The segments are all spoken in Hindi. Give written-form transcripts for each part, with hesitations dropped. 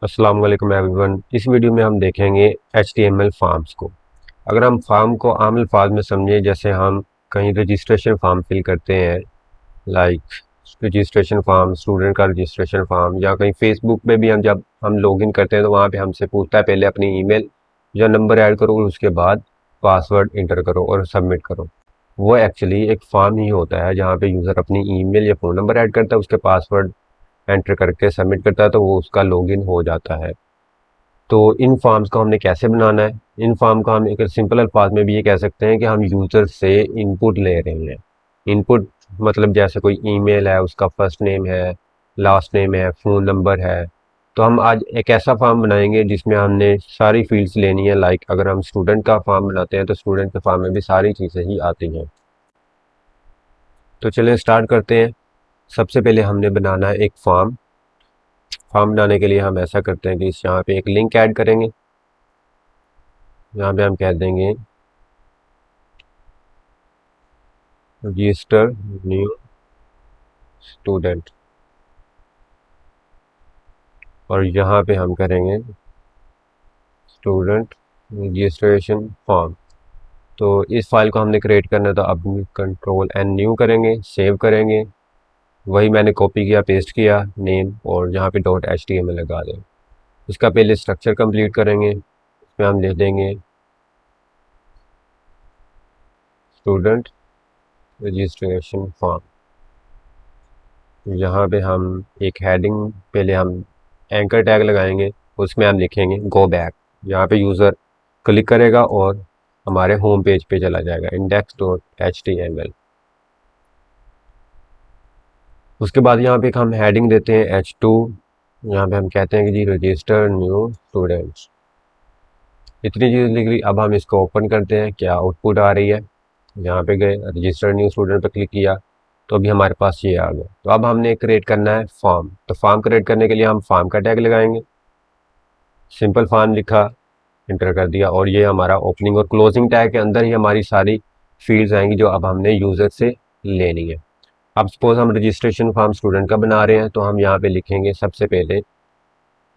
अस्सलाम वालेकुम एवरीवन। इस वीडियो में हम देखेंगे HTML फॉर्म्स को। अगर हम फॉर्म को आम अल्फाज में समझें, जैसे हम कहीं रजिस्ट्रेशन फॉर्म फिल करते हैं, लाइक रजिस्ट्रेशन फॉर्म, स्टूडेंट का रजिस्ट्रेशन फॉर्म, या कहीं फेसबुक पे भी हम जब हम लॉगिन करते हैं तो वहाँ पे हमसे पूछता है पहले अपनी ईमेल या नंबर ऐड करो और उसके बाद पासवर्ड इंटर करो और सबमिट करो। वो एक्चुअली एक फॉर्म ही होता है जहाँ पे यूज़र अपनी ईमेल या फ़ोन नंबर ऐड करता है, उसके पासवर्ड एंटर करके सबमिट करता है तो वो उसका लॉगिन हो जाता है। तो इन फॉर्म्स को हमने कैसे बनाना है? इन फॉर्म को हम एक सिंपल अल्फाज में भी ये कह सकते हैं कि हम यूज़र से इनपुट ले रहे हैं। इनपुट मतलब जैसे कोई ईमेल है, उसका फर्स्ट नेम है, लास्ट नेम है, फ़ोन नंबर है। तो हम आज एक ऐसा फॉर्म बनाएंगे जिसमें हमने सारी फील्ड्स लेनी है। लाइक अगर हम स्टूडेंट का फॉर्म बनाते हैं तो स्टूडेंट के फॉर्म में भी सारी चीज़ें ही आती हैं। तो चलिए स्टार्ट करते हैं। सबसे पहले हमने बनाना है एक फॉर्म। फॉर्म बनाने के लिए हम ऐसा करते हैं कि इस यहाँ पे एक लिंक ऐड करेंगे। यहाँ पे हम कह देंगे रजिस्टर न्यू स्टूडेंट, और यहाँ पे हम करेंगे स्टूडेंट रजिस्ट्रेशन फॉर्म। तो इस फाइल को हमने क्रिएट करना है, तो अब Ctrl+N न्यू करेंगे, सेव करेंगे। वही मैंने कॉपी किया, पेस्ट किया नेम, और यहाँ पे .html लगा दें। इसका पहले स्ट्रक्चर कंप्लीट करेंगे। इसमें हम लिख देंगे स्टूडेंट रजिस्ट्रेशन फॉर्म। यहाँ पे हम एक हेडिंग, पहले हम एंकर टैग लगाएंगे, उसमें हम लिखेंगे गो बैक। यहाँ पे यूज़र क्लिक करेगा और हमारे होम पेज पे चला जाएगा, index.html। उसके बाद यहाँ पे हम हेडिंग देते हैं H2। यहाँ पे हम कहते हैं कि जी रजिस्टर न्यू स्टूडेंट्स। इतनी चीज़ लिख ली। अब हम इसको ओपन करते हैं, क्या आउटपुट आ रही है। यहाँ पे गए, रजिस्टर न्यू स्टूडेंट पर क्लिक किया तो अभी हमारे पास ये आ गया। तो अब हमने क्रिएट करना है फॉर्म। तो फॉर्म क्रिएट करने के लिए हम फॉर्म का टैग लगाएंगे। सिंपल फॉर्म लिखा, इंटर कर दिया, और ये हमारा ओपनिंग और क्लोजिंग टैग के अंदर ही हमारी सारी फील्ड्स आएंगी जो अब हमने यूज़र से लेनी है। अब सपोज हम रजिस्ट्रेशन फॉर्म स्टूडेंट का बना रहे हैं, तो हम यहाँ पे लिखेंगे सबसे पहले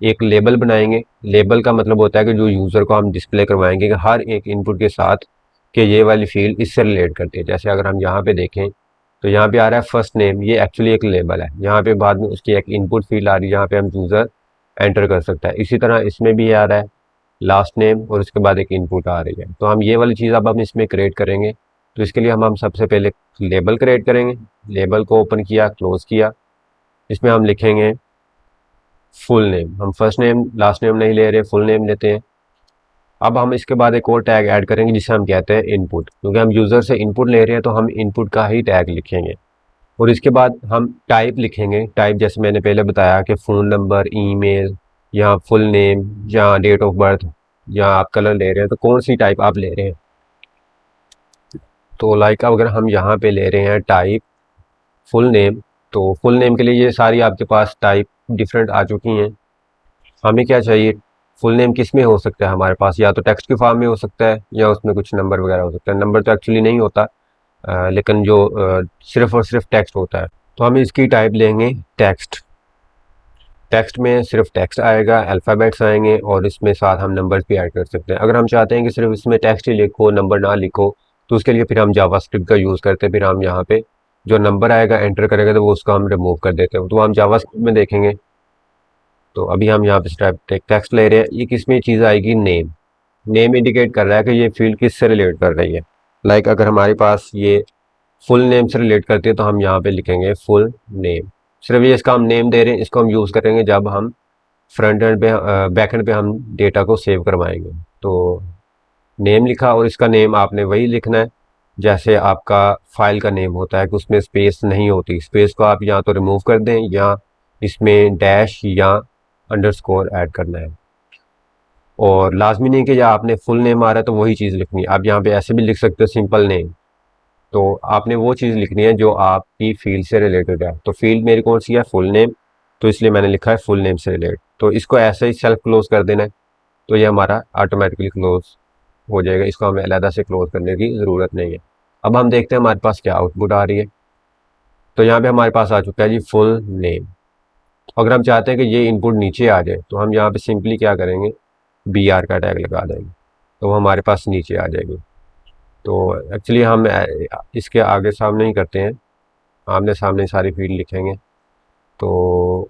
एक लेबल बनाएंगे। लेबल का मतलब होता है कि जो यूज़र को हम डिस्प्ले करवाएंगे कि हर एक इनपुट के साथ कि ये वाली फील्ड इससे रिलेट करती है। जैसे अगर हम यहाँ पे देखें तो यहाँ पे आ रहा है फर्स्ट नेम, ये एक्चुअली एक लेबल है। यहाँ पे बाद में उसकी एक इनपुट फील्ड आ रही है जहाँ पे हम यूज़र एंटर कर सकता है। इसी तरह इसमें भी आ रहा है लास्ट नेम और उसके बाद एक इनपुट आ रही है। तो हम ये वाली चीज़ अब हम इसमें क्रिएट करेंगे। तो इसके लिए हम सबसे पहले लेबल क्रिएट करेंगे। लेबल को ओपन किया, क्लोज किया। इसमें हम लिखेंगे फुल नेम। हम फर्स्ट नेम लास्ट नेम नहीं ले रहे, फुल नेम लेते हैं। अब हम इसके बाद एक और टैग ऐड करेंगे जिसे हम कहते हैं इनपुट, क्योंकि हम यूज़र से इनपुट ले रहे हैं तो हम इनपुट का ही टैग लिखेंगे। और इसके बाद हम टाइप लिखेंगे। टाइप जैसे मैंने पहले बताया कि फ़ोन नंबर, ईमेल, या फुल नेम, या डेट ऑफ बर्थ, या आप कलर ले रहे हैं तो कौन सी टाइप आप ले रहे हैं। तो लाइक अगर हम यहाँ पे ले रहे हैं टाइप फुल नेम, तो फुल नेम के लिए ये सारी आपके पास टाइप डिफरेंट आ चुकी हैं। हमें क्या चाहिए, फुल नेम किस में हो सकता है हमारे पास, या तो टेक्स्ट के फॉर्म में हो सकता है या उसमें कुछ नंबर वगैरह हो सकता है। नंबर तो एक्चुअली नहीं होता, लेकिन जो सिर्फ और सिर्फ टेक्स्ट होता है। तो हम इसकी टाइप लेंगे टेक्स्ट। टेक्स्ट में सिर्फ टेक्स्ट आएगा, अल्फ़ाबेट्स आएंगे, और इसमें साथ हम नंबर्स भी ऐड कर सकते हैं। अगर हम चाहते हैं कि सिर्फ इसमें टेक्स्ट ही लिखो, नंबर ना लिखो, तो उसके लिए फिर हम जावास्क्रिप्ट का यूज़ करते हैं। फिर हम यहाँ पे जो नंबर आएगा एंटर करेंगे तो वो उसको हम रिमूव कर देते हैं। तो हम जावास्क्रिप्ट में देखेंगे। तो अभी हम यहाँ पे टेक्स्ट ले रहे हैं, ये किस में चीज़ आएगी, नेम। नेम इंडिकेट कर रहा है कि ये फील्ड किससे रिलेट कर रही है। लाइक अगर हमारे पास ये फुल नेम से रिलेट करती है तो हम यहाँ पे लिखेंगे फुल नेम। सिर्फ ये इसका हम नेम दे रहे हैं, इसको हम यूज़ करेंगे जब हम फ्रंट एंड पे बैक एंड पे हम डेटा को सेव करवाएंगे। तो नेम लिखा, और इसका नेम आपने वही लिखना है जैसे आपका फाइल का नेम होता है कि उसमें स्पेस नहीं होती। स्पेस को आप या तो रिमूव कर दें या इसमें डैश या अंडरस्कोर ऐड करना है। और लाजमी नहीं कि या आपने फुल नेम आ रहा है तो वही चीज़ लिखनी है। आप यहाँ पे ऐसे भी लिख सकते हो सिंपल नेम। तो आपने वो चीज़ लिखनी है जो आपकी फील्ड से रिलेटेड है। तो फील्ड मेरी कौन सी है, फुल नेम, तो इसलिए मैंने लिखा है फुल नेम से रिलेटेड। तो इसको ऐसे ही सेल्फ क्लोज कर देना है, तो ये हमारा ऑटोमेटिकली क्लोज हो जाएगा। इसको हमें अलहदा से क्लोज करने की ज़रूरत नहीं है। अब हम देखते हैं हमारे पास क्या आउटपुट आ रही है। तो यहाँ पे हमारे पास आ चुका है जी फुल नेम। अगर हम चाहते हैं कि ये इनपुट नीचे आ जाए तो हम यहाँ पे सिंपली क्या करेंगे, BR का टैग लगा देंगे, तो वो हमारे पास नीचे आ जाएगी। तो एक्चुअली हम इसके आगे सामने ही करते हैं, आमने सामने सारी फील्ड लिखेंगे। तो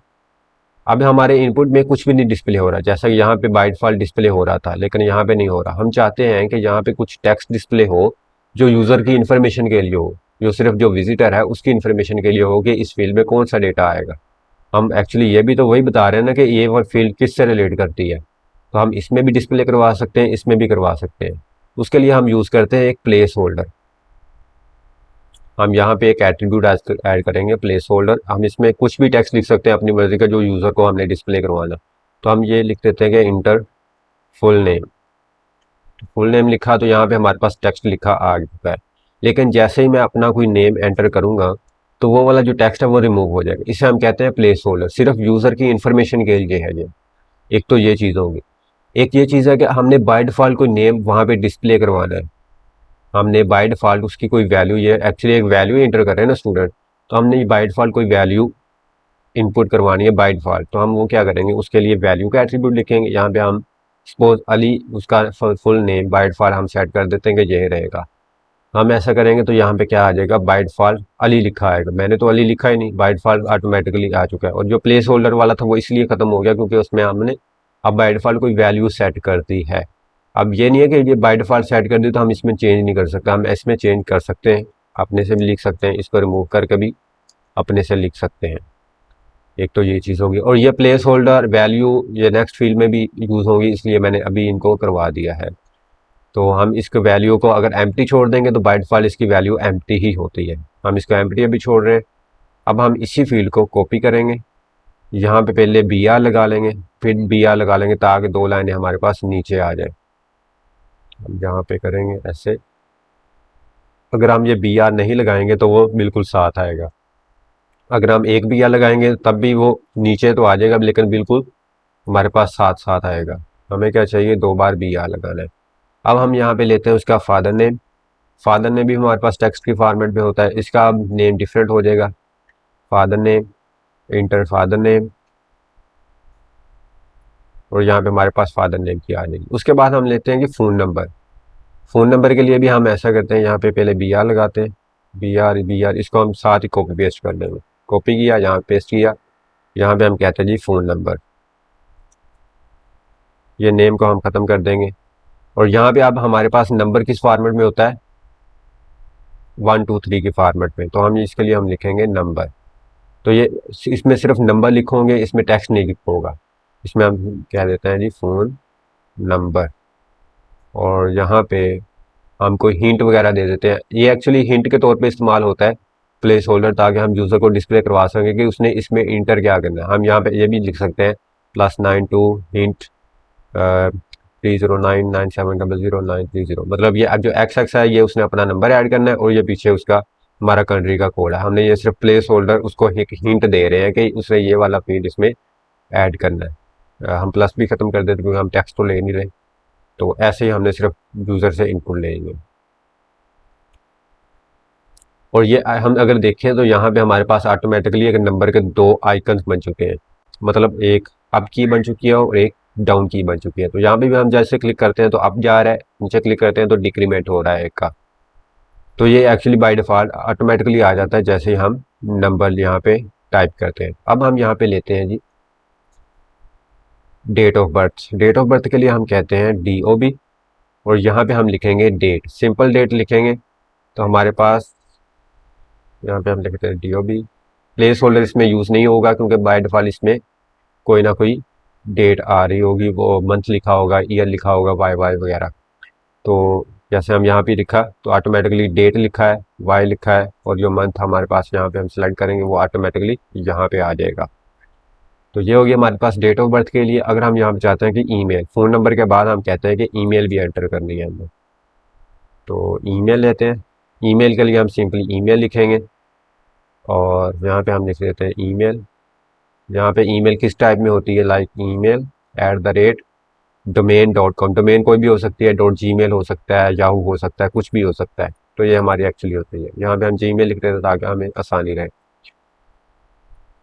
अब हमारे इनपुट में कुछ भी नहीं डिस्प्ले हो रहा, जैसा कि यहाँ पे बाय डिफॉल्ट डिस्प्ले हो रहा था, लेकिन यहाँ पे नहीं हो रहा। हम चाहते हैं कि यहाँ पे कुछ टेक्स्ट डिस्प्ले हो जो यूज़र की इन्फॉर्मेशन के लिए हो, जो सिर्फ जो विजिटर है उसकी इन्फॉर्मेशन के लिए हो कि इस फील्ड में कौन सा डेटा आएगा। हम एक्चुअली ये भी तो वही बता रहे हैं ना कि ये वो फील्ड किससे रिलेट करती है, तो हम इसमें भी डिस्प्ले करवा सकते हैं, इसमें भी करवा सकते हैं। उसके लिए हम यूज़ करते हैं एक प्लेस होल्डर। हम यहाँ पे एक एट्रीब्यूट ऐड करेंगे प्लेस होल्डर। हम इसमें कुछ भी टेक्स्ट लिख सकते हैं अपनी मर्जी का जो यूज़र को हमने डिस्प्ले करवाना। तो हम ये लिख देते हैं कि inter full name. Full name लिखा तो यहाँ पे हमारे पास टेक्स्ट लिखा आ चुका है, लेकिन जैसे ही मैं अपना कोई नेम एंटर करूँगा तो वो वाला जो टेक्स्ट है वो रिमूव हो जाएगा। इसे हम कहते हैं प्लेस होल्डर, सिर्फ यूज़र की इन्फॉर्मेशन के लिए है ये। एक तो ये चीज़ होगी। एक ये चीज़ है कि हमने बाय डिफ़ॉल्ट कोई नेम वहाँ पे डिस्प्ले करवाना है। हमने बाय डिफ़ॉल्ट उसकी कोई वैल्यू, ये एक्चुअली एक वैल्यू इंटर कर रहे हैं ना स्टूडेंट, तो हमने बाय डिफ़ॉल्ट कोई वैल्यू इनपुट करवानी है बाय डिफ़ॉल्ट। तो हम वो क्या करेंगे, उसके लिए वैल्यू का एट्रीब्यूट लिखेंगे। यहाँ पे हम सपोज अली, उसका फुल नेम बाय डिफ़ॉल्ट हम सेट कर देते हैं कि यही रहेगा। हम ऐसा करेंगे तो यहाँ पे क्या आ जाएगा, बाय डिफ़ॉल्ट अली लिखा आएगा। मैंने तो अली लिखा ही नहीं, बाय डिफ़ॉल्ट ऑटोमेटिकली आ चुका है। और जो प्लेस होल्डर वाला था वो इसलिए ख़त्म हो गया क्योंकि उसमें हमने अब बाय डिफ़ॉल्ट कोई वैल्यू सेट कर दी है। अब ये नहीं है कि ये बाय डिफ़ॉल्ट सेट कर दी तो हम इसमें चेंज नहीं कर सकते, हम इसमें चेंज कर सकते हैं, अपने से भी लिख सकते हैं, इसको रिमूव करके भी अपने से लिख सकते हैं। एक तो ये चीज़ होगी, और ये प्लेस होल्डर वैल्यू ये नेक्स्ट फील्ड में भी यूज़ होगी, इसलिए मैंने अभी इनको करवा दिया है। तो हम इसके वैल्यू को अगर एम्प्टी छोड़ देंगे तो बाय डिफ़ॉल्ट इसकी वैल्यू एम्प्टी ही होती है। हम इसको एम्प्टी अभी छोड़ रहे हैं। अब हम इसी फील्ड को कॉपी करेंगे, यहाँ पे पहले BR लगा लेंगे, फिर BR लगा लेंगे ताकि दो लाइनें हमारे पास नीचे आ जाए। हम यहाँ पे करेंगे ऐसे। अगर हम ये BR नहीं लगाएंगे तो वो बिल्कुल साथ आएगा। अगर हम एक BR लगाएंगे तब भी वो नीचे तो आ जाएगा, लेकिन बिल्कुल हमारे पास साथ साथ आएगा। हमें क्या चाहिए, 2 बार BR लगाना है। अब हम यहाँ पे लेते हैं उसका फादर नेम। फादर नेम भी हमारे पास टेक्स्ट की फॉर्मेट में होता है, इसका अब नेम डिफरेंट हो जाएगा। Father name, inter father name, और यहाँ पे हमारे पास फादर नेम की आ जाएगी। उसके बाद हम लेते हैं कि फ़ोन नंबर। फ़ोन नंबर के लिए भी हम ऐसा करते हैं, यहाँ पे पहले BR लगाते हैं, BR इसको हम साथ ही कॉपी पेस्ट कर देंगे। कॉपी किया, यहाँ पेस्ट किया, यहाँ पे हम कहते हैं जी फ़ोन नंबर। ये नेम को हम ख़त्म कर देंगे। और यहाँ पे अब हमारे पास नंबर किस फॉर्मेट में होता है, 1 2 3 के फॉर्मेट में, तो हम इसके लिए हम लिखेंगे नंबर। तो ये इसमें सिर्फ नंबर लिखोगे, इसमें टेक्स्ट नहीं लिखोगा। इसमें हम कह देते हैं जी फ़ोन नंबर, और यहाँ पे हम कोई हिंट वगैरह दे देते हैं। ये एक्चुअली हिंट के तौर पे इस्तेमाल होता है प्लेस होल्डर, ताकि हम यूज़र को डिस्प्ले करवा सकें कि उसने इसमें इंटर क्या करना है। हम यहाँ पे ये भी लिख सकते हैं +92 हिंट 30997000930, मतलब ये अब जो XX है ये उसने अपना नंबर ऐड करना है, और ये पीछे उसका हमारा कंट्री का कोड है। हमने ये सिर्फ प्लेस होल्डर उसको एक हिंट दे रहे हैं कि उसने ये वाला फील्ड इसमें ऐड करना है। हम प्लस भी ख़त्म कर देते क्योंकि हम टेक्स्ट तो ले नहीं रहे। तो ऐसे ही हमने सिर्फ यूज़र से इनपुट लेंगे। और ये हम अगर देखें तो यहाँ पे हमारे पास ऑटोमेटिकली एक नंबर के 2 आइकन्स बन चुके हैं, मतलब एक अप की बन चुकी है और एक डाउन की बन चुकी है। तो यहाँ पे भी हम जैसे क्लिक करते हैं तो अप जा रहा है, नीचे क्लिक करते हैं तो डिक्रीमेंट हो रहा है एक का। तो ये एक्चुअली बाय डिफ़ॉल्ट ऑटोमेटिकली आ जाता है जैसे ही हम नंबर यहाँ पे टाइप करते हैं। अब हम यहाँ पे लेते हैं जी date of birth. Date of birth के लिए हम कहते हैं DOB, और यहाँ पे हम लिखेंगे डेट, सिंपल डेट लिखेंगे। तो हमारे पास यहाँ पे हम लिखते हैं DOB। प्लेस होल्डर इसमें यूज़ नहीं होगा क्योंकि बाय डिफ़ॉल्ट इसमें कोई ना कोई डेट आ रही होगी, वो मंथ लिखा होगा, ईयर लिखा होगा, वाई वगैरह। तो जैसे हम यहाँ पे लिखा तो ऑटोमेटिकली डेट लिखा है, वाई लिखा है, और जो मंथ हमारे पास यहाँ पे हम सेलेक्ट करेंगे वो ऑटोमेटिकली यहाँ पे आ जाएगा। तो ये हो गया हमारे पास डेट ऑफ बर्थ के लिए। अगर हम यहाँ पे चाहते हैं कि ईमेल, फ़ोन नंबर के बाद हम कहते हैं कि ईमेल भी एंटर करनी है हमें, तो ईमेल लेते हैं। ईमेल के लिए हम सिंपली ईमेल लिखेंगे, और यहाँ पे हम लिख देते हैं ईमेल। यहाँ पे ईमेल किस टाइप में होती है, लाइक email@domain.com। डोमेन कोई भी हो सकती है, .gmail हो सकता है, याहू हो सकता है, कुछ भी हो सकता है। तो ये हमारी एक्चुअली होती है। यहाँ पे हम Gmail लिख देते हैं ताकि हमें आसानी रहे।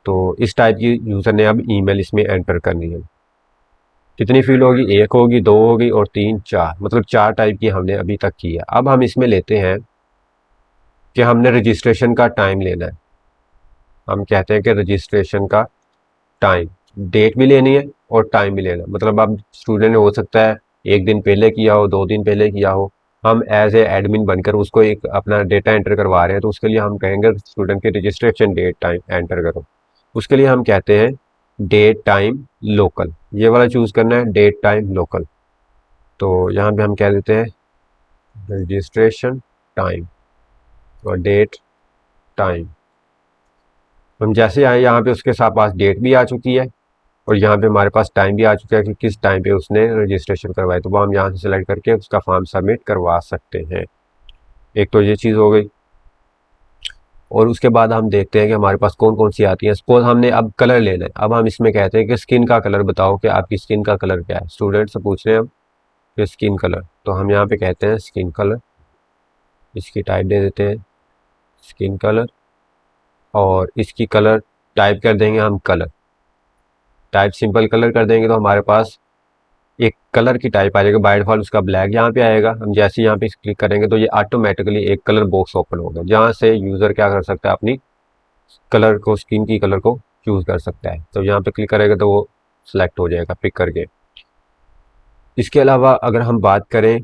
तो इस टाइप की यूज़र ने अब ईमेल इसमें एंटर करनी है। कितनी फील्ड होगी, एक होगी, दो होगी और तीन, चार, मतलब चार टाइप की हमने अभी तक की है। अब हम इसमें लेते हैं कि हमने रजिस्ट्रेशन का टाइम लेना है। हम कहते हैं कि रजिस्ट्रेशन का टाइम, डेट भी लेनी है और टाइम भी लेना है। मतलब अब स्टूडेंट हो सकता है एक दिन पहले किया हो, दो दिन पहले किया हो, हम एज ए एडमिन बनकर उसको एक अपना डेटा एंटर करवा रहे हैं, तो उसके लिए हम कहेंगे स्टूडेंट की रजिस्ट्रेशन डेट टाइम एंटर करो। उसके लिए हम कहते हैं डेट टाइम लोकल, ये वाला चूज करना है, डेट टाइम लोकल। तो यहाँ पे हम कह देते हैं रजिस्ट्रेशन टाइम और डेट टाइम। हम जैसे आए यहाँ पे उसके साथ पास डेट भी आ चुकी है और यहाँ पे हमारे पास टाइम भी आ चुका है कि किस टाइम पे उसने रजिस्ट्रेशन करवाया, तो वो हम यहाँ से सिलेक्ट करके उसका फॉर्म सबमिट करवा सकते हैं। एक तो ये चीज़ हो गई। और उसके बाद हम देखते हैं कि हमारे पास कौन कौन सी आती है। सपोज हमने अब कलर लेना है, अब हम इसमें कहते हैं कि स्किन का कलर बताओ कि आपकी स्किन का कलर क्या है। स्टूडेंट से पूछ रहे हैं हम कि स्किन कलर, तो हम यहाँ पे कहते हैं स्किन कलर, इसकी टाइप दे देते हैं स्किन कलर और इसकी कलर टाइप कर देंगे हम कलर, टाइप सिंपल कलर कर देंगे तो हमारे पास एक कलर की टाइप आ जाएगा। बाय डिफॉल्ट उसका ब्लैक यहाँ पे आएगा। हम जैसे यहाँ पे क्लिक करेंगे तो ये ऑटोमेटिकली एक कलर बॉक्स ओपन होगा जहाँ से यूज़र क्या कर सकता है, अपनी कलर को, स्किन की कलर को चूज़ कर सकता है। तो यहाँ पे क्लिक करेगा तो वो सिलेक्ट हो जाएगा पिक करके। इसके अलावा अगर हम बात करें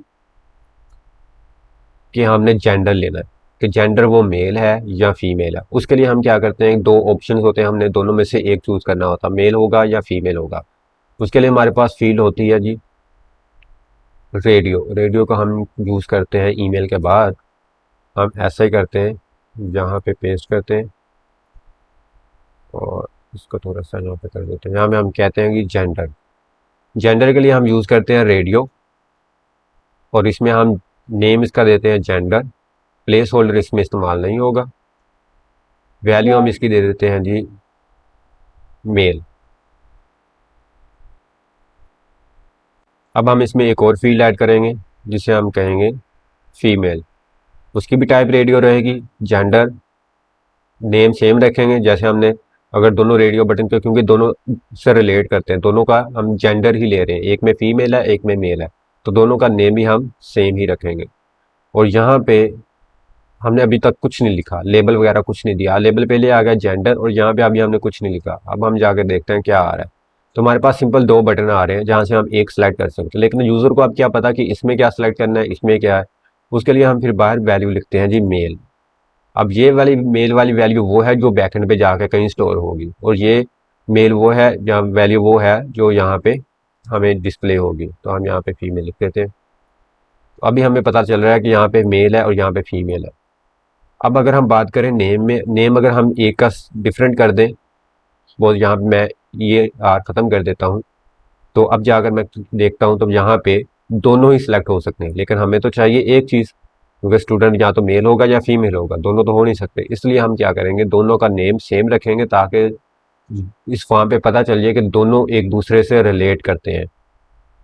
कि हमने जेंडर लेना है कि जेंडर वो मेल है या फीमेल है, उसके लिए हम क्या करते हैं, दो ऑप्शन होते हैं, हमने दोनों में से एक चूज़ करना होता है, मेल होगा या फीमेल होगा। उसके लिए हमारे पास फील्ड होती है जी रेडियो। रेडियो का हम यूज़ करते हैं ईमेल के बाद, हम ऐसा ही करते हैं, यहाँ पे पेस्ट करते हैं और इसको थोड़ा सा यहाँ पे कर देते हैं। यहाँ में हम कहते हैं कि जेंडर, जेंडर के लिए हम यूज़ करते हैं रेडियो और इसमें हम नेम इसका देते हैं जेंडर। प्लेस होल्डर इसमें इस्तेमाल नहीं होगा। वैल्यू हम इसकी दे देते हैं जी मेल। अब हम इसमें एक और फील्ड ऐड करेंगे जिसे हम कहेंगे फीमेल। उसकी भी टाइप रेडियो रहेगी, जेंडर, नेम सेम रखेंगे जैसे हमने, अगर दोनों रेडियो बटन पे, क्योंकि दोनों से रिलेट करते हैं, दोनों का हम जेंडर ही ले रहे हैं, एक में फीमेल है एक में मेल है, तो दोनों का नेम भी हम सेम ही रखेंगे। और यहाँ पे हमने अभी तक कुछ नहीं लिखा, लेबल वगैरह कुछ नहीं दिया, लेबल पहले आ गया जेंडर और यहाँ पे अभी हमने कुछ नहीं लिखा। अब हम जाकर देखते हैं क्या आ रहा है। तो हमारे पास सिंपल दो बटन आ रहे हैं जहाँ से हम एक सिलेक्ट कर सकते हैं, लेकिन यूज़र को अब क्या पता कि इसमें क्या सिलेक्ट करना है, इसमें क्या है। उसके लिए हम फिर बाहर वैल्यू लिखते हैं जी मेल। अब ये वाली मेल वाली वैल्यू वो है जो बैकएंड पे जाके कहीं स्टोर होगी और ये मेल वो है जहाँ वैल्यू वो है जो यहाँ पे हमें डिस्प्ले होगी। तो हम यहाँ पे फीमेल लिख देते हैं। तो अभी हमें पता चल रहा है कि यहाँ पे मेल है और यहाँ पे फीमेल है। अब अगर हम बात करें नेम में, नेम अगर हम एक का डिफरेंट कर दें, वो यहाँ पे मैं ये आर ख़त्म कर देता हूँ, तो अब जाकर मैं देखता हूँ तो यहाँ पे दोनों ही सिलेक्ट हो सकते हैं, लेकिन हमें तो चाहिए एक चीज़, क्योंकि स्टूडेंट या तो मेल होगा या फीमेल होगा, दोनों तो हो नहीं सकते। इसलिए हम क्या करेंगे, दोनों का नेम सेम रखेंगे ताकि इस फॉर्म पे पता चल जाए कि दोनों एक दूसरे से रिलेट करते हैं।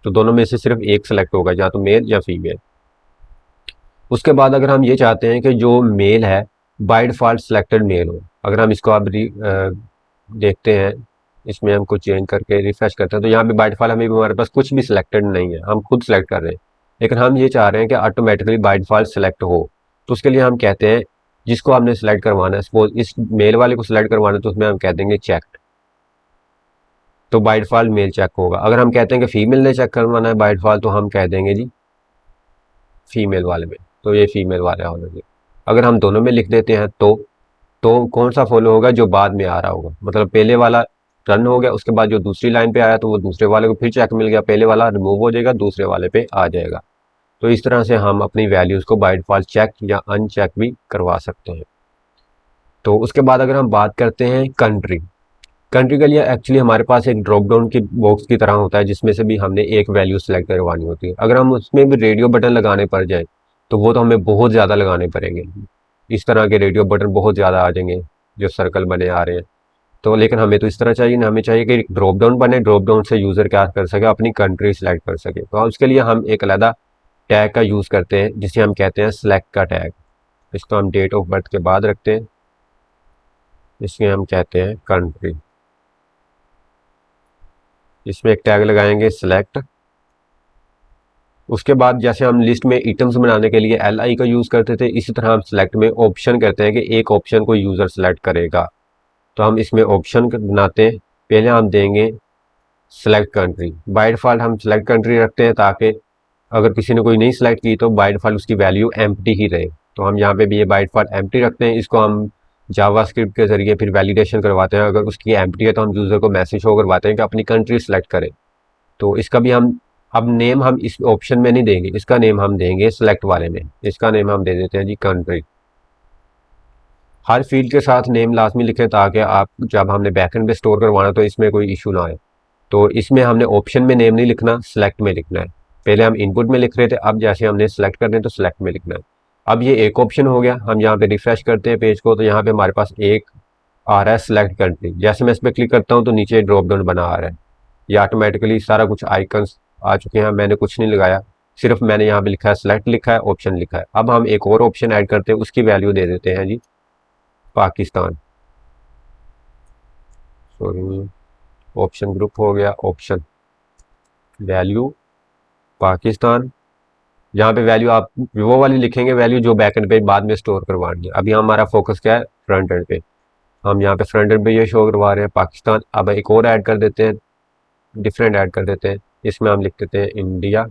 तो दोनों में से सिर्फ एक सेलेक्ट होगा, या तो मेल या फीमेल। उसके बाद अगर हम ये चाहते हैं कि जो मेल है बाय डिफ़ॉल्ट सिलेक्टेड मेल हो, अगर हम इसको अब देखते हैं, इसमें हम कुछ चेंज करके रिफ्रेश करते हैं तो यहाँ पे बाय डिफ़ॉल्ट हमें हमारे पास कुछ भी सिलेक्टेड नहीं है, हम खुद सेलेक्ट कर रहे हैं। लेकिन हम ये चाह रहे हैं कि ऑटोमेटिकली बाय डिफ़ॉल्ट सेलेक्ट हो, तो उसके लिए हम कहते हैं जिसको आपने सेलेक्ट करवाना है, सपोज इस मेल वाले को सिलेक्ट करवाना है तो उसमें हम कह देंगे चेक्ड, तो बाय डिफ़ॉल्ट मेल चेक होगा। अगर हम कहते हैं कि फीमेल ने चेक करवाना है बाय डिफ़ॉल्ट, तो हम कह देंगे जी फीमेल वाले में, तो ये फीमेल वाले होना चाहिए। अगर हम दोनों में लिख देते हैं तो कौन सा फॉलो होगा, जो बाद में आ रहा होगा, मतलब पहले वाला रन हो गया, उसके बाद जो दूसरी लाइन पे आया तो वो दूसरे वाले को फिर चेक मिल गया, पहले वाला रिमूव हो जाएगा, दूसरे वाले पे आ जाएगा। तो इस तरह से हम अपनी वैल्यूज़ को बाय डिफ़ॉल्ट चेक या अनचेक भी करवा सकते हैं। तो उसके बाद अगर हम बात करते हैं कंट्री, कंट्री के लिए एक्चुअली हमारे पास एक ड्रॉप डाउन की बॉक्स की तरह होता है जिसमें से भी हमने एक वैल्यू सेलेक्ट करवानी होती है। अगर हम उसमें भी रेडियो बटन लगाने पड़ जाए तो वो तो हमें बहुत ज़्यादा लगाने पड़ेंगे, इस तरह के रेडियो बटन बहुत ज़्यादा आ जाएंगे जो सर्कल बने आ रहे हैं। तो लेकिन हमें तो इस तरह चाहिए ना, हमें चाहिए कि ड्रॉप डाउन बने, ड्रॉप डाउन से यूज़र क्या कर सके, अपनी कंट्री सेलेक्ट कर सके। तो उसके लिए हम एक अलग टैग का यूज़ करते हैं जिसे हम कहते हैं सेलेक्ट का टैग। इसको हम डेट ऑफ बर्थ के बाद रखते हैं इसमें हम कहते हैं कंट्री। इसमें एक टैग लगाएंगे सिलेक्ट। उसके बाद जैसे हम लिस्ट में आइटम्स बनाने के लिए LI का यूज़ करते थे, इसी तरह हम सिलेक्ट में ऑप्शन करते हैं कि एक ऑप्शन को यूज़र सेलेक्ट करेगा। तो हम इसमें ऑप्शन बनाते हैं। पहले हम देंगे सेलेक्ट कंट्री। बाय डिफ़ॉल्ट हम सेलेक्ट कंट्री रखते हैं ताकि अगर किसी ने कोई नहीं सेलेक्ट की तो बाय डिफ़ॉल्ट उसकी वैल्यू एम्प्टी ही रहे। तो हम यहाँ पे भी ये बाय डिफ़ॉल्ट एम्प्टी रखते हैं। इसको हम जावास्क्रिप्ट के ज़रिए फिर वैलिडेशन करवाते हैं। अगर उसकी एम्प्टी है तो हम यूज़र को मैसेज शो करवाते हैं कि अपनी कंट्री सेलेक्ट करें। तो इसका भी हम अब नेम हम इस ऑप्शन में नहीं देंगे, इसका नेम हम देंगे सिलेक्ट वाले में। इसका नेम हम दे देते हैं जी कंट्री। हर फील्ड के साथ नेम लाजमी लिखें ताकि आप जब हमने बैकएंड पे स्टोर करवाना तो इसमें कोई इशू ना आए। तो इसमें हमने ऑप्शन में नेम नहीं लिखना, सिलेक्ट में लिखना है। पहले हम इनपुट में लिख रहे थे, अब जैसे हमने सिलेक्ट करना है तो सिलेक्ट में लिखना है। अब ये एक ऑप्शन हो गया। हम यहाँ पे रिफ्रेश करते हैं पेज को तो यहाँ पे हमारे पास एक आ रहा है सिलेक्ट कंट्री। जैसे मैं इस पर क्लिक करता हूँ तो नीचे ड्रॉप डाउन बना आ रहा है। ये ऑटोमेटिकली सारा कुछ आइकन्स आ चुके हैं, मैंने कुछ नहीं लगाया, सिर्फ मैंने यहाँ पे लिखा है सिलेक्ट, लिखा है ऑप्शन लिखा है। अब हम एक और ऑप्शन ऐड करते हैं, उसकी वैल्यू दे देते हैं जी पाकिस्तान। सॉरी, ऑप्शन ग्रुप हो गया, ऑप्शन वैल्यू पाकिस्तान। यहाँ पे वैल्यू आप वो वाली लिखेंगे वैल्यू जो बैकएंड पे बाद में स्टोर करवानी है। अभी हमारा फोकस क्या है, फ्रंट एंड पे। हम यहाँ पे फ्रंट एंड पे ये शो करवा रहे हैं पाकिस्तान। अब एक और ऐड कर देते हैं, डिफरेंट ऐड कर देते हैं। इसमें हम लिख देते हैं इंडिया,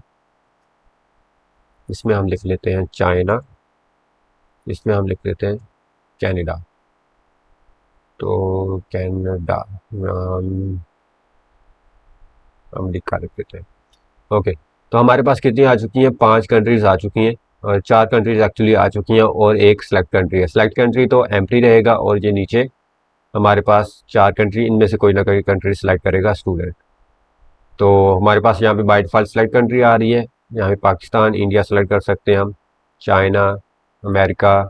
इसमें हम लिख लेते हैं चाइना, इसमें हम लिख लेते हैं कनाडा। तो कनाडा हम लिखा लिख देते हैं। ओके, तो हमारे पास कितनी आ चुकी हैं, 5 कंट्रीज आ चुकी हैं, और 4 कंट्रीज एक्चुअली आ चुकी हैं और एक सेलेक्ट कंट्री है। सेलेक्ट कंट्री तो एम्प्टी रहेगा और ये नीचे हमारे पास 4 कंट्री, इनमें से कोई ना कोई कंट्री सेलेक्ट करेगा स्टूडेंट। तो हमारे पास यहाँ पे बाय डिफ़ॉल्ट सेलेक्ट कंट्री आ रही है। यहाँ पे पाकिस्तान, इंडिया सेलेक्ट कर सकते हैं हम, चाइना, अमेरिका।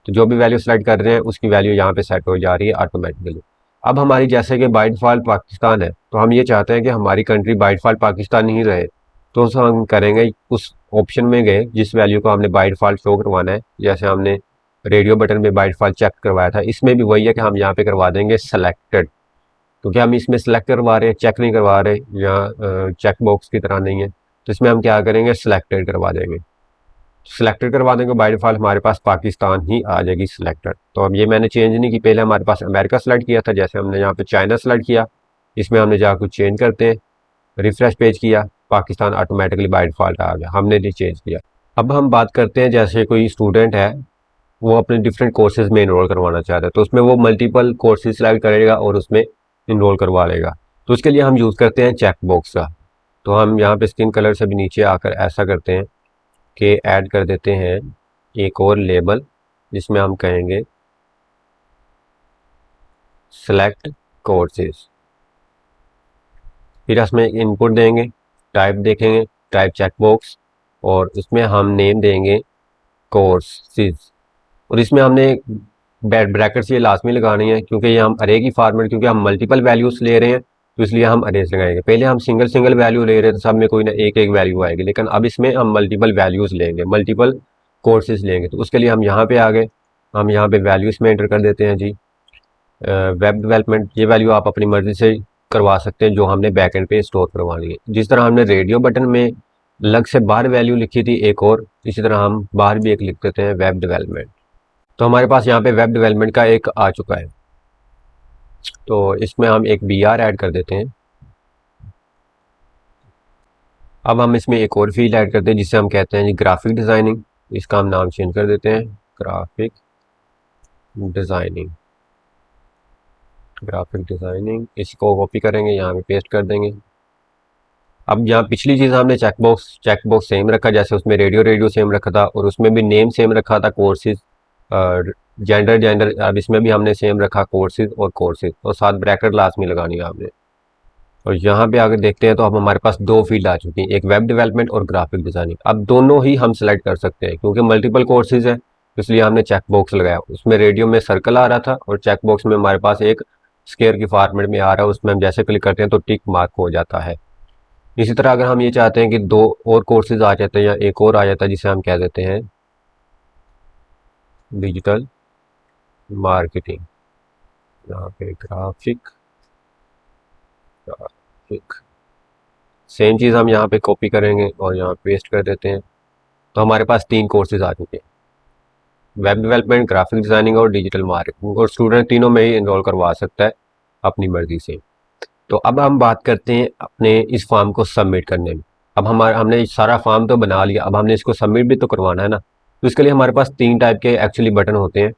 तो जो भी वैल्यू सेलेक्ट कर रहे हैं उसकी वैल्यू यहाँ पे सेट हो जा रही है ऑटोमेटिकली। अब हमारी जैसे कि बाय डिफ़ॉल्ट पाकिस्तान है, तो हम ये चाहते हैं कि हमारी कंट्री बाय डिफ़ॉल्ट पाकिस्तान ही रहे। तो उस हम करेंगे, उस ऑप्शन में गए जिस वैल्यू को हमने बाय डिफ़ॉल्ट शो करवाना है। जैसे हमने रेडियो बटन में बाय डिफ़ॉल्ट चेक करवाया था, इसमें भी वही है कि हम यहाँ पे करवा देंगे सेलेक्टेड। क्योंकि हम इसमें सेलेक्ट करवा रहे हैं, चेक नहीं करवा रहे, या चेक बॉक्स की तरह नहीं है। तो इसमें हम क्या करेंगे, सिलेक्टेड करवा देंगे। सिलेक्टेड करवा देंगे, बाय डिफ़ॉल्ट हमारे पास पाकिस्तान ही आ जाएगी सिलेक्टेड। तो अब ये मैंने चेंज नहीं की, पहले हमारे पास अमेरिका सेलेक्ट किया था, जैसे हमने यहाँ पे चाइना सेलेक्ट किया। इसमें हमने जाकर कुछ चेंज करते हैं, रिफ्रेश पेज किया, पाकिस्तान ऑटोमेटिकली बाय डिफ़ॉल्ट आ गया, हमने नहीं चेंज किया। अब हम बात करते हैं, जैसे कोई स्टूडेंट है वो अपने डिफरेंट कोर्सेज में इनरोल करवाना चाहता है, तो उसमें वो मल्टीपल कोर्सेज सेलेक्ट करेगा और उसमें इनरोल करवा लेगा। तो उसके लिए हम यूज़ करते हैं चेक बॉक्स का। तो हम यहाँ पे स्किन कलर से भी नीचे आकर ऐसा करते हैं कि ऐड कर देते हैं एक और लेबल, जिसमें हम कहेंगे सेलेक्ट कोर्सेज। फिर इसमें इनपुट देंगे, टाइप देखेंगे, टाइप चेक बॉक्स, और उसमें हम नेम देंगे कोर्सेज। और इसमें हमने ब्रैकेट्स ये लाजमी लगानी है, क्योंकि ये हम अरे की फॉर्मेट, क्योंकि हम मल्टीपल वैल्यूज ले रहे हैं तो इसलिए हम अरेज लगाएंगे। पहले हम सिंगल सिंगल वैल्यू ले रहे थे, सब में कोई ना एक एक वैल्यू आएगी, लेकिन अब इसमें हम मल्टीपल वैल्यूज लेंगे, मल्टीपल कोर्सेज लेंगे। तो उसके लिए हम यहाँ पे आ गए, हम यहाँ पे वैल्यूज में एंटर कर देते हैं जी वेब डेवलपमेंट। ये वैल्यू आप अपनी मर्जी से करवा सकते हैं जो हमने बैक एंड पे स्टोर करवानी है। जिस तरह हमने रेडियो बटन में अलग से बाहर वैल्यू लिखी थी एक और, इसी तरह हम बाहर भी एक लिख देते हैं वेब डेवलपमेंट। तो हमारे पास यहाँ पे वेब डेवलपमेंट का एक आ चुका है। तो इसमें हम एक BR ऐड कर देते हैं। अब हम इसमें एक और फील्ड ऐड करते हैं जिसे हम कहते हैं ग्राफिक डिज़ाइनिंग। इसका हम नाम चेंज कर देते हैं ग्राफिक डिज़ाइनिंग। ग्राफिक डिज़ाइनिंग, इसको कॉपी करेंगे, यहाँ पे पेस्ट कर देंगे। अब यहाँ पिछली चीज़ हमने चेक बॉक्स सेम रखा, जैसे उसमें रेडियो सेम रखा था और उसमें भी नेम सेम रखा था कोर्सेज, जेंडर। अब इसमें भी हमने सेम रखा कोर्सेज और कोर्सेज, और साथ ब्रैकेट लाजमी लगानी है आपने। और यहाँ पे अगर देखते हैं तो अब हमारे पास 2 फील्ड आ चुकी हैं, एक वेब डेवलपमेंट और ग्राफिक डिज़ाइनिंग। अब दोनों ही हम सेलेक्ट कर सकते हैं क्योंकि मल्टीपल कोर्सेज है, इसलिए हमने चेक बॉक्स लगाया। उसमें रेडियो में सर्कल आ रहा था और चेक बॉक्स में हमारे पास एक स्क्वायर की फॉर्मेट में आ रहा है, उसमें हम जैसे क्लिक करते हैं तो टिक मार्क हो जाता है। इसी तरह अगर हम ये चाहते हैं कि 2 और कोर्सेज आ जाते हैं या एक और आ जाता है, जिसे हम कह देते हैं डिजिटल मार्केटिंग। यहाँ पे ग्राफिक ग्राफिक सेम चीज़ हम यहाँ पे कॉपी करेंगे और यहाँ पेस्ट कर देते हैं। तो हमारे पास 3 कोर्सेज आ चुके हैं, वेब डेवलपमेंट, ग्राफिक डिज़ाइनिंग और डिजिटल मार्केटिंग, और स्टूडेंट तीनों में ही इनरोल करवा सकता है अपनी मर्ज़ी से। तो अब हम बात करते हैं अपने इस फॉर्म को सबमिट करने में। अब हमने सारा फॉर्म तो बना लिया, अब हमने इसको सबमिट भी तो करवाना है ना। तो इसके लिए हमारे पास 3 टाइप के एक्चुअली बटन होते हैं।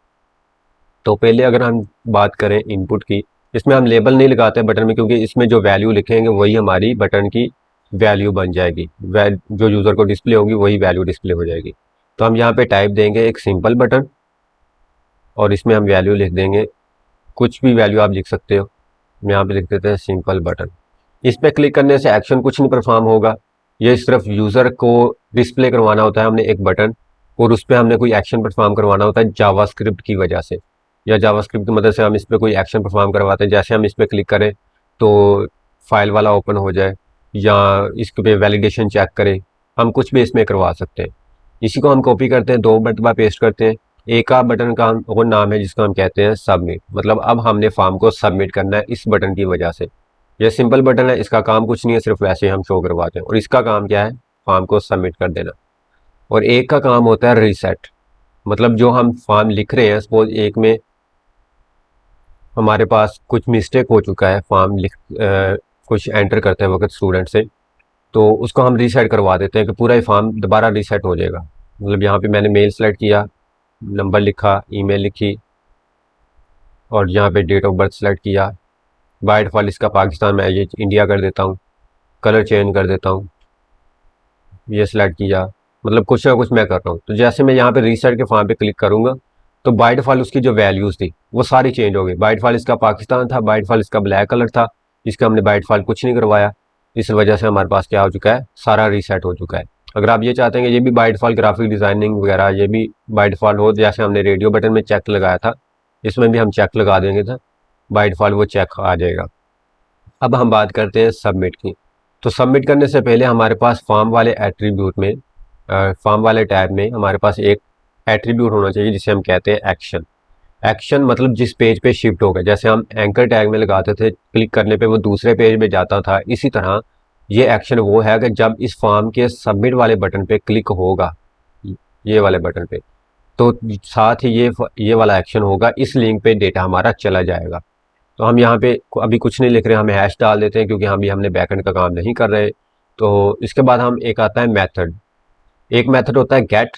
तो पहले अगर हम बात करें इनपुट की, इसमें हम लेबल नहीं लगाते बटन में, क्योंकि इसमें जो वैल्यू लिखेंगे वही हमारी बटन की वैल्यू बन जाएगी, जो यूज़र को डिस्प्ले होगी वही वैल्यू डिस्प्ले हो जाएगी। तो हम यहाँ पे टाइप देंगे एक सिंपल बटन, और इसमें हम वैल्यू लिख देंगे, कुछ भी वैल्यू आप लिख सकते हो। हम यहाँ पे लिख देते हैं सिंपल बटन। इस पर क्लिक करने से एक्शन कुछ नहीं परफॉर्म होगा, ये सिर्फ यूज़र को डिस्प्ले करवाना होता है हमने एक बटन, और उस पर हमने कोई एक्शन परफॉर्म करवाना होता है जावास्क्रिप्ट की वजह से, या जावास्क्रिप्ट की मदद से हम इस पर कोई एक्शन परफॉर्म करवाते हैं। जैसे हम इस पर क्लिक करें तो फाइल वाला ओपन हो जाए, या इस पे वैलिडेशन चेक करें, हम कुछ भी इसमें करवा सकते हैं। इसी को हम कॉपी करते हैं, 2 मरतबा पेस्ट करते हैं। एक का बटन का और नाम है जिसको हम कहते हैं सबमिट, मतलब अब हमने फॉर्म को सबमिट करना है इस बटन की वजह से। यह सिंपल बटन है, इसका काम कुछ नहीं है, सिर्फ वैसे ही हम शो करवाते हैं, और इसका काम क्या है, फॉर्म को सबमिट कर देना। और एक का काम होता है रीसेट, मतलब जो हम फॉर्म लिख रहे हैं, सपोज एक में हमारे पास कुछ मिस्टेक हो चुका है फॉर्म कुछ एंटर करते वक्त स्टूडेंट से, तो उसको हम रीसेट करवा देते हैं कि पूरा ही फॉर्म दोबारा रीसेट हो जाएगा। मतलब यहाँ पे मैंने मेल सेलेक्ट किया, नंबर लिखा, ईमेल लिखी, और यहाँ पे डेट ऑफ बर्थ सेलेक्ट किया। बाय डिफ़ॉल्ट इसका पाकिस्तान में ये इंडिया कर देता हूँ, कलर चेंज कर देता हूँ, ये सिलेक्ट किया, मतलब कुछ ना कुछ मैं कर रहा हूँ। तो जैसे मैं यहाँ पे रीसेट के फॉर्म पे क्लिक करूँगा, तो बाय डिफ़ॉल्ट उसकी जो वैल्यूज़ थी वो सारी चेंज हो गई। बाय डिफ़ॉल्ट इसका पाकिस्तान था, बाय डिफ़ॉल्ट इसका ब्लैक कलर था, इसका हमने बाय डिफ़ॉल्ट कुछ नहीं करवाया। इस वजह से हमारे पास क्या हो चुका है, सारा रीसेट हो चुका है। अगर आप ये चाहते हैं कि ये भी बाय डिफ़ॉल्ट ग्राफिक डिज़ाइनिंग वगैरह ये भी बाय डिफ़ॉल्ट हो, जैसे हमने रेडियो बटन में चेक लगाया था, इसमें भी हम चेक लगा देंगे तो बाय डिफ़ॉल्ट वो चेक आ जाएगा। अब हम बात करते हैं सबमिट की। तो सबमिट करने से पहले हमारे पास फॉर्म वाले एट्रीब्यूट में, फॉर्म वाले टैब में हमारे पास एक एट्रीब्यूट होना चाहिए जिसे हम कहते हैं एक्शन। एक्शन मतलब जिस पेज पे शिफ्ट होगा, जैसे हम एंकर टैग में लगाते थे, क्लिक करने पे वो दूसरे पेज में जाता था, इसी तरह ये एक्शन वो है कि जब इस फॉर्म के सबमिट वाले बटन पे क्लिक होगा, ये वाले बटन पे, तो साथ ही ये वाला एक्शन होगा, इस लिंक पे डेटा हमारा चला जाएगा। तो हम यहाँ पे अभी कुछ नहीं लिख रहे, हम हैश डाल देते हैं क्योंकि हम बैकएंड का काम नहीं कर रहे। तो इसके बाद हम एक आता है मेथड, एक मेथड होता है गेट,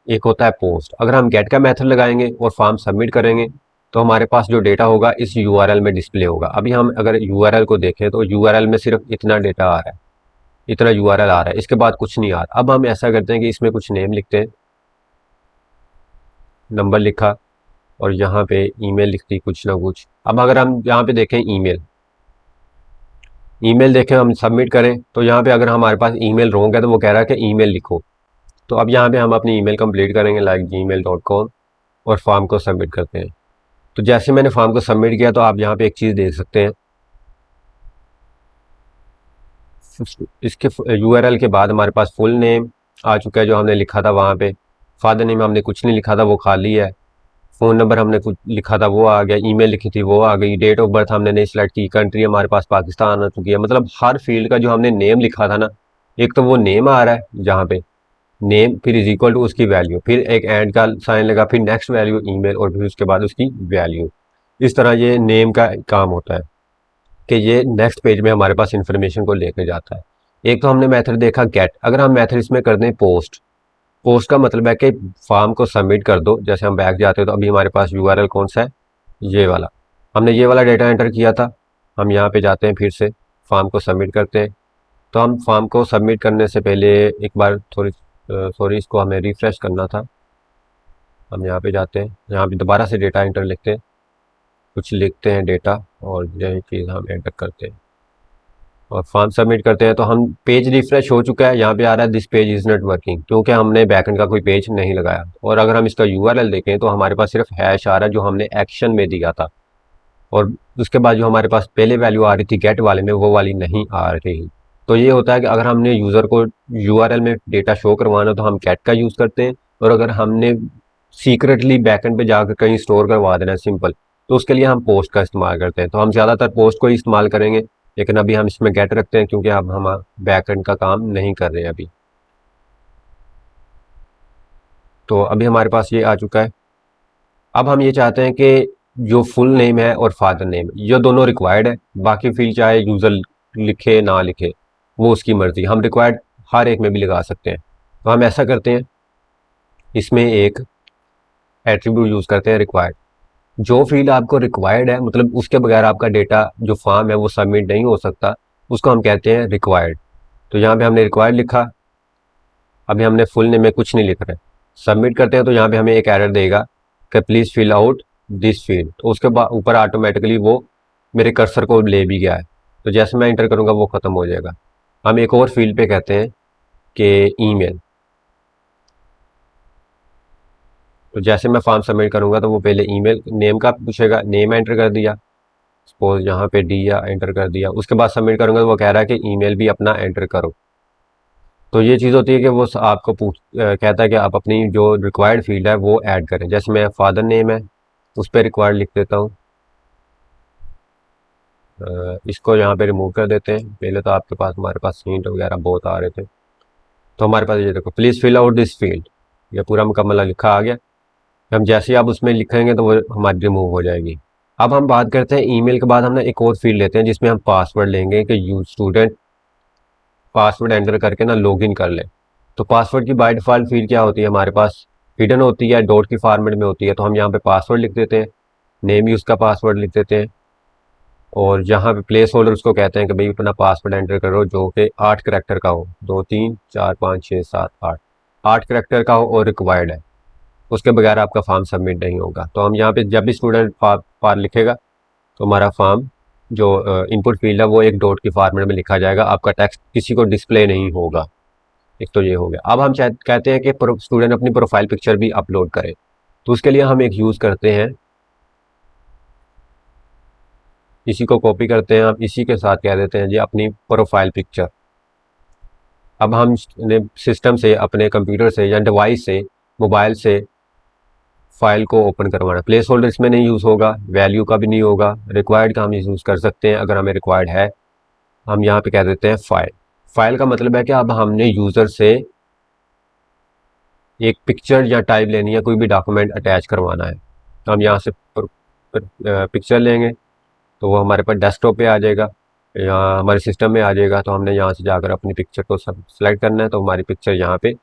एक होता है पोस्ट। अगर हम गेट का मेथड लगाएंगे और फॉर्म सबमिट करेंगे तो हमारे पास जो डेटा होगा इस यूआरएल में डिस्प्ले होगा। अभी हम अगर यूआरएल को देखें तो यूआरएल में सिर्फ इतना डेटा आ रहा है, इतना यूआरएल आ रहा है, इसके बाद कुछ नहीं आ रहा। अब हम ऐसा करते हैं कि इसमें कुछ नेम लिखते हैं, नंबर लिखा, और यहाँ पे ईमेल लिख दी कुछ ना कुछ। अब अगर हम यहाँ पे देखें ईमेल, ईमेल देखें, हम सबमिट करें तो यहाँ पे अगर हमारे पास ईमेल रॉन्ग है तो वो कह रहा है कि ईमेल लिखो। तो अब यहाँ पे हम अपनी ईमेल कंप्लीट करेंगे लाइक gmail.com, और फॉर्म को सबमिट करते हैं। तो जैसे मैंने फॉर्म को सबमिट किया तो आप यहाँ पे एक चीज़ देख सकते हैं, इसके यूआरएल के बाद हमारे पास फुल नेम आ चुका है जो हमने लिखा था वहाँ पे। फादर नेम हमने कुछ नहीं लिखा था, वो खाली है। फ़ोन नंबर हमने कुछ लिखा था वो आ गया, ईमेल लिखी थी वो आ गई, डेट ऑफ बर्थ हमने नहीं सिलेक्ट की, कंट्री हमारे पास पाकिस्तान आ चुकी है। मतलब हर फील्ड का जो हमने नेम लिखा था ना, एक तो वो नेम आ रहा है जहाँ पे नेम, फिर इज इक्वल टू उसकी वैल्यू, फिर एक एंड का साइन लगा, फिर नेक्स्ट वैल्यू ईमेल, और फिर उसके बाद उसकी वैल्यू। इस तरह ये नेम का काम होता है कि ये नेक्स्ट पेज में हमारे पास इंफॉर्मेशन को लेकर जाता है। एक तो हमने मेथड देखा गेट। अगर हम मेथड इसमें कर दें पोस्ट, पोस्ट का मतलब है कि फॉर्म को सबमिट कर दो। जैसे हम बैक जाते हैं तो अभी हमारे पास यूआरएल कौन सा है, ये वाला, हमने ये वाला डेटा एंटर किया था। हम यहाँ पे जाते हैं, फिर से फॉर्म को सबमिट करते हैं। तो हम फॉर्म को सबमिट करने से पहले एक बार थोड़ी सॉरी, इसको हमें रिफ्रेश करना था। हम यहाँ पे जाते हैं, यहाँ पे दोबारा से डेटा एंटर लिखते हैं, कुछ लिखते हैं डेटा, और यही चीज़ हम एंटर करते हैं और फॉर्म सबमिट करते हैं। तो हम पेज रिफ्रेश हो चुका है, यहाँ पे आ रहा है this page is not working, क्योंकि हमने बैकएंड का कोई पेज नहीं लगाया। और अगर हम इसका यूआरएल देखें तो हमारे पास सिर्फ हैश आ रहा है जो हमने एक्शन में दिया था, और उसके बाद जो हमारे पास पहले वैल्यू आ रही थी गेट वाले में वो वाली नहीं आ रही। तो ये होता है कि अगर हमने यूज़र को यूआरएल में डेटा शो करवाना तो हम गेट का यूज़ करते हैं, और अगर हमने सीक्रेटली बैकएंड पे जाकर कहीं स्टोर करवा देना है सिंपल, तो उसके लिए हम पोस्ट का इस्तेमाल करते हैं। तो हम ज़्यादातर पोस्ट को ही इस्तेमाल करेंगे, लेकिन अभी हम इसमें गेट रखते हैं क्योंकि अब हम बैक एंड का काम नहीं कर रहे हैं अभी। तो अभी हमारे पास ये आ चुका है। अब हम ये चाहते हैं कि जो फुल नेम है और फादर नेम ये दोनों रिक्वायर्ड है, बाकी फील्ड चाहे यूज़र लिखे ना लिखे वो उसकी मर्ज़ी, हम रिक्वायर्ड हर एक में भी लगा सकते हैं। तो हम ऐसा करते हैं, इसमें एक एट्रीब्यूट यूज़ करते हैं रिक्वायर्ड। जो फील्ड आपको रिक्वायर्ड है, मतलब उसके बगैर आपका डेटा जो फॉर्म है वो सबमिट नहीं हो सकता, उसको हम कहते हैं रिक्वायर्ड। तो यहाँ पे हमने रिक्वायर्ड लिखा, अभी हमने फुल नेम में कुछ नहीं लिख रहे, सबमिट करते हैं तो यहाँ पे हमें एक एरर देगा कि please fill out this field. तो उसके बाद ऊपर ऑटोमेटिकली वो मेरे कर्सर को ले भी गया है, तो जैसे मैं इंटर करूँगा वो ख़त्म हो जाएगा। हम एक और फील्ड पे कहते हैं कि ईमेल। तो जैसे मैं फॉर्म सबमिट करूँगा तो वो पहले ईमेल नेम का पूछेगा, नेम एंटर कर दिया, सपोज यहाँ पे डी या एंटर कर दिया, उसके बाद सबमिट करूँगा तो वो कह रहा है कि ईमेल भी अपना एंटर करो। तो ये चीज़ होती है कि वो आपको कहता है कि आप अपनी जो रिक्वायर्ड फील्ड है वो ऐड करें। जैसे मैं फादर नेम है उस पर रिक्वायर्ड लिख देता हूँ, इसको यहाँ पे रिमूव कर देते हैं। पहले तो आपके पास हमारे पास हिंट वगैरह बहुत आ रहे थे, तो हमारे पास ये देखो please fill out this field, ये पूरा मुकम्मल लिखा आ गया। हम जैसे ही आप उसमें लिखेंगे तो वो हमारी रिमूव हो जाएगी। अब हम बात करते हैं ईमेल के बाद हम ना एक और फील्ड लेते हैं जिसमें हम पासवर्ड लेंगे कि यू स्टूडेंट पासवर्ड एंटर करके ना लॉगिन कर ले। तो पासवर्ड की बाय डिफ़ॉल्ट फील्ड क्या होती है हमारे पास, हिडन होती है, डॉट की फॉर्मेट में होती है। तो हम यहाँ पे पासवर्ड लिख देते हैं, नेम यूज़ का पासवर्ड लिख देते हैं, और जहाँ पे प्लेस होल्डर उसको कहते हैं कि भाई अपना पासवर्ड एंटर करो जो कि 8 करैक्टर का हो, 2 3 4 5 6 7 8, 8 करैक्टर का हो और रिक्वायर्ड है, उसके बगैर आपका फॉर्म सबमिट नहीं होगा। तो हम यहाँ पे जब भी स्टूडेंट पार लिखेगा तो हमारा फॉर्म जो इनपुट फील्ड है वो एक डॉट की फॉर्मेट में लिखा जाएगा, आपका टेक्स्ट किसी को डिस्प्ले नहीं होगा। एक तो ये हो गया। अब हम कहते हैं कि स्टूडेंट अपनी प्रोफाइल पिक्चर भी अपलोड करे, तो उसके लिए हम एक यूज़ करते हैं, इसी को कॉपी करते हैं, हम इसी के साथ कह देते हैं जी अपनी प्रोफाइल पिक्चर। अब हम सिस्टम से अपने कंप्यूटर से या डिवाइस से मोबाइल से फाइल को ओपन करवाना, प्लेस होल्डर इसमें नहीं यूज़ होगा, वैल्यू का भी नहीं होगा, रिक्वायर्ड का हम यूज़ कर सकते हैं अगर हमें रिक्वायर्ड है। हम यहाँ पे कह देते हैं फाइल। फाइल का मतलब है कि अब हमने यूज़र से एक पिक्चर या टाइप लेनी है, कोई भी डॉक्यूमेंट अटैच करवाना है, तो हम यहाँ से पिक्चर लेंगे तो वो हमारे पास डेस्कटॉप पे आ जाएगा या हमारे सिस्टम में आ जाएगा। तो हमने यहाँ से जाकर अपनी पिक्चर को सब सेलेक्ट करना है, तो हमारी पिक्चर यहाँ पे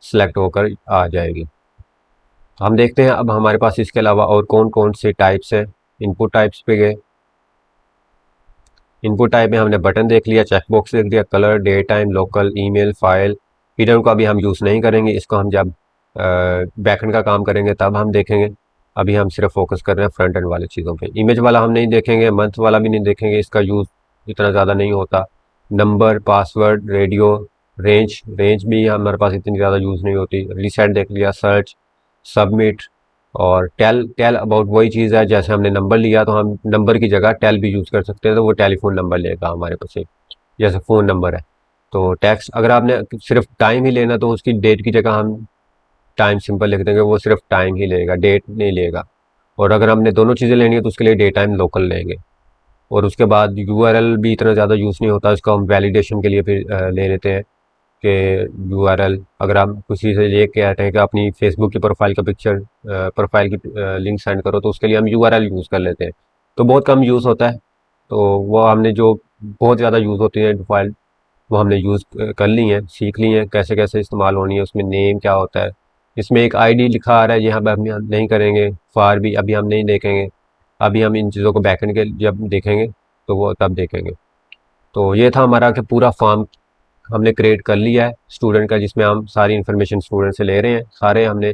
सिलेक्ट होकर आ जाएगी। तो हम देखते हैं अब हमारे पास इसके अलावा और कौन कौन से टाइप्स हैं। इनपुट टाइप्स पे गए, इनपुट टाइप में हमने बटन देख लिया, चेकबॉक्स देख लिया, colour, day time, local, email, file. Hidden को अभी हम यूज़ नहीं करेंगे, इसको हम जब बैकएंड का काम करेंगे तब हम देखेंगे। अभी हम सिर्फ फोकस कर रहे हैं फ्रंट एंड वाली चीज़ों पे। इमेज वाला हम नहीं देखेंगे, मंथ वाला भी नहीं देखेंगे, इसका यूज़ इतना ज़्यादा नहीं होता। Number, password, radio, range, range भी हमारे पास इतनी ज़्यादा यूज़ नहीं होती। रिसेट देख लिया, सर्च, सबमिट, और टेल। टेल अबाउट वही चीज़ है, जैसे हमने नंबर लिया तो हम नंबर की जगह टेल भी यूज़ कर सकते हैं, तो वो टेलीफोन नंबर लेगा हमारे पास एक, जैसे फ़ोन नंबर है। तो टेक्स्ट अगर आपने सिर्फ टाइम ही लेना तो उसकी डेट की जगह हम टाइम सिंपल लिख देंगे, वो सिर्फ टाइम ही लेगा, डेट नहीं लेगा। और अगर हमने दोनों चीज़ें लेनी है तो उसके लिए डे टाइम लोकल लेंगे। और उसके बाद यूआरएल भी इतना ज़्यादा यूज़ नहीं होता, इसको हम वैलिडेशन के लिए फिर ले लेते हैं कि यूआरएल अगर आप किसी से ये कहते हैं कि अपनी फेसबुक की प्रोफाइल का पिक्चर प्रोफाइल की लिंक सेंड करो, तो उसके लिए हम यूआरएल यूज़ कर लेते हैं। तो बहुत कम यूज़ होता है, तो वो हमने जो बहुत ज़्यादा यूज़ होती है प्रोफाइल वो हमने यूज़ कर ली हैं, सीख ली हैं कैसे कैसे इस्तेमाल होनी है, उसमें नेम क्या होता है। इसमें एक आईडी लिखा आ रहा है, यहाँ पर हम नहीं करेंगे, फार भी अभी हम नहीं देखेंगे। अभी हम इन चीज़ों को बैकएंड के जब देखेंगे तो वो तब देखेंगे। तो ये था हमारा कि पूरा फॉर्म हमने क्रिएट कर लिया है स्टूडेंट का, जिसमें हम सारी इन्फॉर्मेशन स्टूडेंट से ले रहे हैं। सारे हमने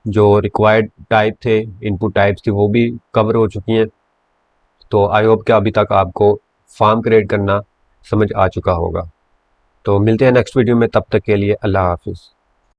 जो रिक्वायर्ड टाइप थे, इनपुट टाइप्स थी, वो भी कवर हो चुकी हैं। तो आई होप कि अभी तक आपको फॉर्म क्रिएट करना समझ आ चुका होगा। तो मिलते हैं नेक्स्ट वीडियो में, तब तक के लिए अल्लाह हाफिज़।